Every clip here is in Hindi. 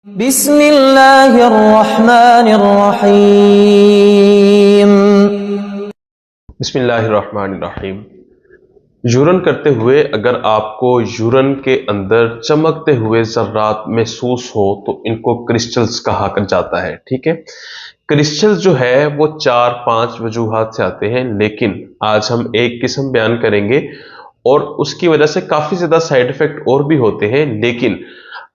बिस्मिल्लाहिर्रहमानिर्रहीम। बिस्मिल्लाहिर्रहमानिर्रहीम। यूरन करते हुए अगर आपको यूरन के अंदर चमकते हुए ज़र्रात महसूस हो तो इनको क्रिस्टल्स कहा जाता है। ठीक है, क्रिस्टल्स जो है वो 4-5 वजूहात से आते हैं, लेकिन आज हम एक किस्म बयान करेंगे और उसकी वजह से काफ़ी ज़्यादा साइड इफ़ेक्ट और भी होते हैं। लेकिन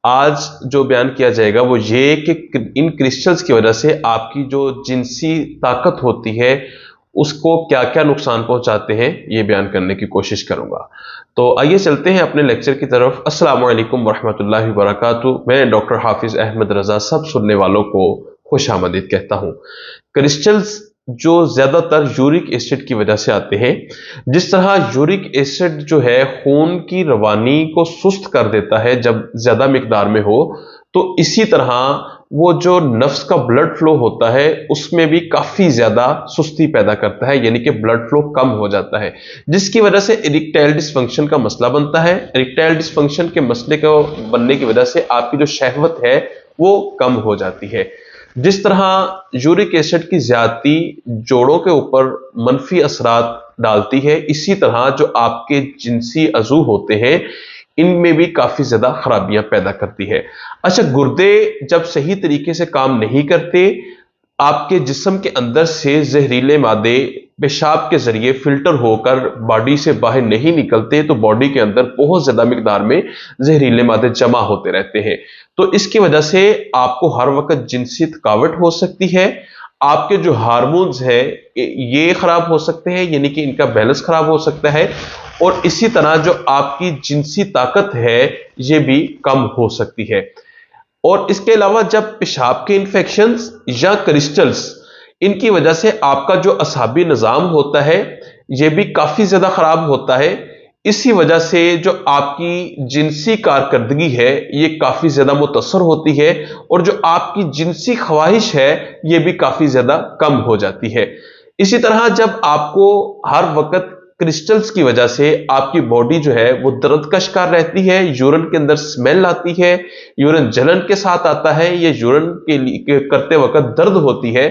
आज जो बयान किया जाएगा वो ये कि इन क्रिस्टल्स की वजह से आपकी जो जिनसी ताकत होती है उसको क्या क्या नुकसान पहुंचाते हैं, ये बयान करने की कोशिश करूंगा। तो आइए चलते हैं अपने लेक्चर की तरफ। अस्सलाम वालेकुम वरहमतुल्लाहि वबरकातुहू। मैं डॉक्टर हाफिज अहमद रजा सब सुनने वालों को खुश आमदीद कहता हूँ। क्रिस्टल्स जो ज्यादातर यूरिक एसिड की वजह से आते हैं, जिस तरह यूरिक एसिड जो है खून की रवानी को सुस्त कर देता है जब ज्यादा मिकदार में हो, तो इसी तरह वो जो नफ्स का ब्लड फ्लो होता है उसमें भी काफी ज्यादा सुस्ती पैदा करता है, यानी कि ब्लड फ्लो कम हो जाता है, जिसकी वजह से इरेक्टाइल डिसफंक्शन का मसला बनता है। इरेक्टाइल डिसफंक्शन के मसले को बनने की वजह से आपकी जो शहवत है वो कम हो जाती है। जिस तरह यूरिक एसिड की ज्यादती जोड़ों के ऊपर मनफी असरात डालती है, इसी तरह जो आपके जिनसी अज़ू होते हैं इनमें भी काफी ज्यादा खराबियां पैदा करती है। अच्छा, गुर्दे जब सही तरीके से काम नहीं करते, आपके जिस्म के अंदर से जहरीले मादे पेशाब के जरिए फिल्टर होकर बॉडी से बाहर नहीं निकलते, तो बॉडी के अंदर बहुत ज्यादा मिकदार में जहरीले मादे जमा होते रहते हैं। तो इसकी वजह से आपको हर वक्त जिनसी थकावट हो सकती है। आपके जो हार्मोन्स है ये खराब हो सकते हैं, यानी कि इनका बैलेंस खराब हो सकता है, और इसी तरह जो आपकी जिनसी ताकत है ये भी कम हो सकती है। और इसके अलावा जब पेशाब के इन्फेक्शंस या क्रिस्टल्स, इनकी वजह से आपका जो असाबी निजाम होता है ये भी काफी ज्यादा खराब होता है। इसी वजह से जो आपकी जिनसी कारकर्दगी है ये काफी ज्यादा मुतासर होती है, और जो आपकी जिनसी ख्वाहिश है ये भी काफी ज्यादा कम हो जाती है। इसी तरह जब आपको हर वक्त क्रिस्टल्स की वजह से आपकी बॉडी जो है वो दर्द का शिकार रहती है, यूरिन के अंदर स्मेल आती है, यूरिन जलन के साथ आता है, ये यूरिन के लिए करते वक्त दर्द होती है,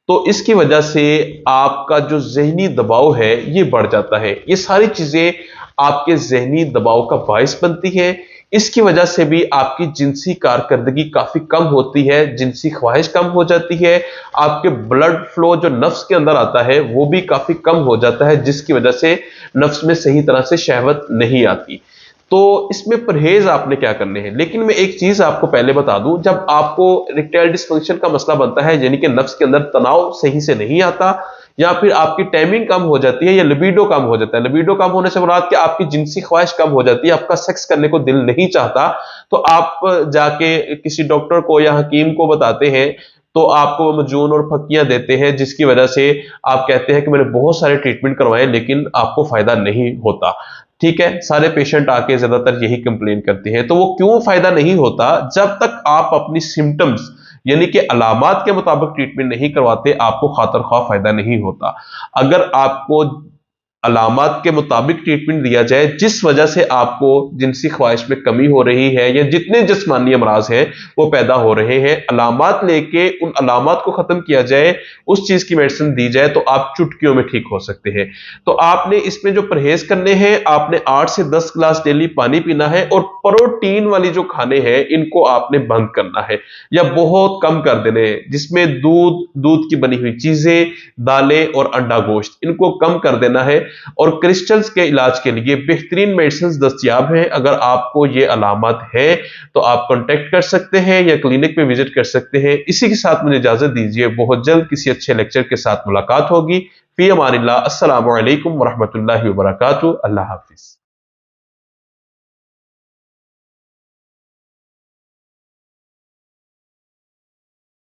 तो इसकी वजह से आपका जो जहनी दबाव है ये बढ़ जाता है। ये सारी चीजें आपके जहनी दबाव का बायस बनती है। इसकी वजह से भी आपकी जिनसी कारकर्दगी काफी कम होती है, जिनसी ख्वाहिश कम हो जाती है, आपके ब्लड फ्लो जो नफ्स के अंदर आता है वो भी काफी कम हो जाता है, जिसकी वजह से नफ्स में सही तरह से शहवत नहीं आती। तो इसमें परहेज आपने क्या करने हैं। लेकिन मैं एक चीज आपको पहले बता दूं, जब आपको इरेक्टाइल डिसफंक्शन का मसला बनता है, यानी कि नफ्स के अंदर तनाव सही से नहीं आता, या फिर आपकी टाइमिंग कम हो जाती है, या लिबिडो कम हो जाता है। लिबिडो कम होने से मुराद कि आपकी जिनसी ख्वाहिश कम हो जाती है, आपका सेक्स करने को दिल नहीं चाहता, तो आप जाके किसी डॉक्टर को या हकीम को बताते हैं, तो आपको मजून और फक्कियां देते हैं, जिसकी वजह से आप कहते हैं कि मैंने बहुत सारे ट्रीटमेंट करवाए लेकिन आपको फायदा नहीं होता। ठीक है, सारे पेशेंट आके ज्यादातर यही कंप्लेन करते हैं। तो वो क्यों फायदा नहीं होता? जब तक आप अपनी सिम्टम्स यानी कि अलामात के मुताबिक ट्रीटमेंट नहीं करवाते, आपको खातर खा फायदा नहीं होता। अगर आपको अलामात के मुताबिक ट्रीटमेंट दिया जाए, जिस वजह से आपको जिनसी ख्वाहिश में कमी हो रही है या जितने जिस्मानी अमराज हैं वो पैदा हो रहे हैं, अलामात लेके उन अलामात को खत्म किया जाए, उस चीज की मेडिसिन दी जाए, तो आप चुटकियों में ठीक हो सकते हैं। तो आपने इसमें जो परहेज करने हैं, आपने 8 से 10 गिलास डेली पानी पीना है, और प्रोटीन वाली जो खाने हैं इनको आपने बंद करना है या बहुत कम कर देने हैं, जिसमें दूध की बनी हुई चीजें, दालें और अंडा गोश्त, इनको कम कर देना है। और क्रिस्टल्स के इलाज के लिए बेहतरीन मेडिसिन दस्तयाब हैं। अगर आपको ये अलामत है तो आप कांटेक्ट कर सकते हैं या क्लिनिक पे विजिट कर सकते हैं। इसी के साथ मुझे इजाजत दीजिए, बहुत जल्द किसी अच्छे लेक्चर के साथ मुलाकात होगी। फी अमानिल्लाह। अस्सलामु अलैकुम वरहमतुल्लाहि वबरकातुहू। अल्लाह हाफिज।